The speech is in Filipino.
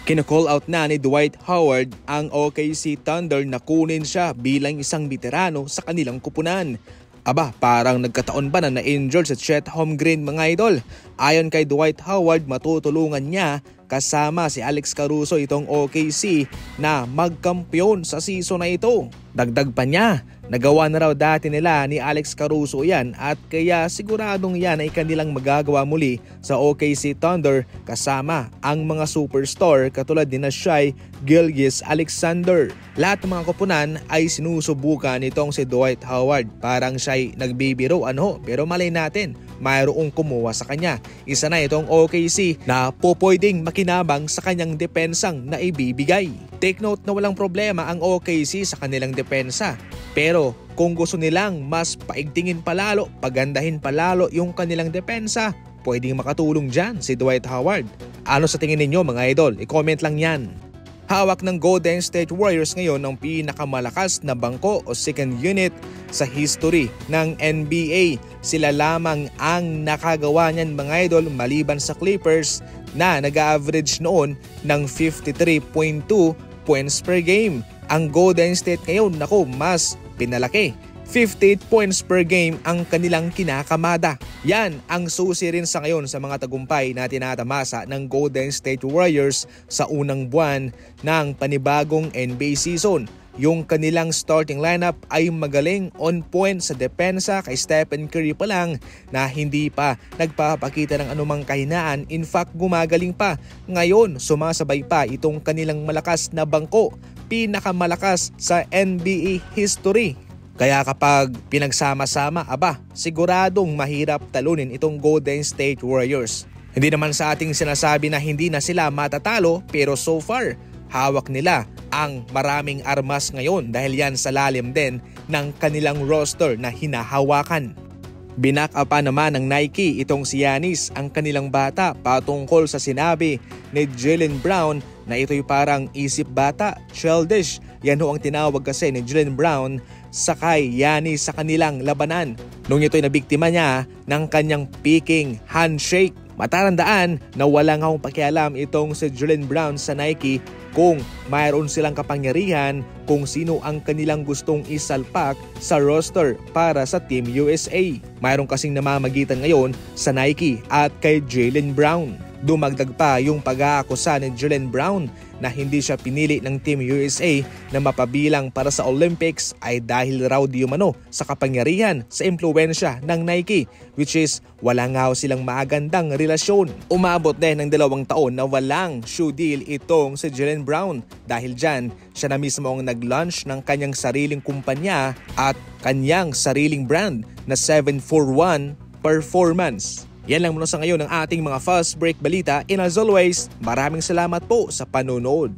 Kino-call out na ni Dwight Howard ang OKC Thunder na kunin siya bilang isang veterano sa kanilang kupunan. Aba, parang nagkataon ba na na-injured sa Chet Holmgren mga idol? Ayon kay Dwight Howard, matutulungan niya kasama si Alex Caruso itong OKC na magkampiyon sa season na ito. Dagdag pa niya, nagawa na raw dati nila ni Alex Caruso yan at kaya siguradong yan ay kanilang magagawa muli sa OKC Thunder kasama ang mga superstar katulad ni Shai Gilgeous-Alexander. Lahat ng mga koponan ay sinusubukan nitong si Dwight Howard. Parang siya'y nagbibiro pero malay natin mayroong kumuha sa kanya. Isa na itong OKC na pupwedeng makinabang sa kanyang depensang na ibibigay. Take note na walang problema ang OKC sa kanilang depensa. Pero kung gusto nilang mas paigtingin palalo, pagandahin palalo yung kanilang depensa, pwedeng makatulong dyan si Dwight Howard. Ano sa tingin ninyo mga idol? I-comment lang yan. Hawak ng Golden State Warriors ngayon ang pinakamalakas na bangko o second unit sa history ng NBA. Sila lamang ang nakagawa niyan mga idol maliban sa Clippers na nag-average noon ng 53.2 points per game. Ang Golden State ngayon, mas pinalaki. 58 points per game ang kanilang kinakamada. Yan ang susi rin sa ngayon sa mga tagumpay na tinatamasa ng Golden State Warriors sa unang buwan ng panibagong NBA season. Yung kanilang starting lineup ay magaling, on point sa depensa kay Stephen Curry pa lang na hindi pa nagpapakita ng anumang kahinaan. In fact, gumagaling pa. Ngayon, sumasabay pa itong kanilang malakas na bangko. Pinakamalakas sa NBA history. Kaya kapag pinagsama-sama, siguradong mahirap talunin itong Golden State Warriors. Hindi naman sa ating sinasabi na hindi na sila matatalo pero so far, hawak nila ang maraming armas ngayon dahil yan sa lalim din ng kanilang roster na hinahawakan. Binak-upan naman ng Nike itong si Giannis, ang kanilang bata, patungkol sa sinabi ni Jaylen Brown na ito'y parang isip bata, childish. Yan ho ang tinawag kasi ni Jaylen Brown sa kay Giannis sa kanilang labanan. Nung ito'y nabiktima niya ng kanyang peeking handshake. Matatandaan na walang akong pakialam itong si Jaylen Brown sa Nike kung mayroon silang kapangyarihan kung sino ang kanilang gustong isalpak sa roster para sa Team USA. Mayroon kasing namamagitan ngayon sa Nike at kay Jaylen Brown. Dumagdag pa yung pag-aakusa ni Jaylen Brown na hindi siya pinili ng Team USA na mapabilang para sa Olympics ay dahil raw di umano sa kapangyarihan sa impluwensya ng Nike, which is wala nga silang magandang relasyon. Umabot din ng 2 taon na walang shoe deal itong si Jaylen Brown. Dahil dyan, siya na mismo ang nag-launch ng kanyang sariling kumpanya at kanyang sariling brand na 741 Performance. Yan lang muna sa ngayon ang ating mga fast break balita, and as always, maraming salamat po sa panonood.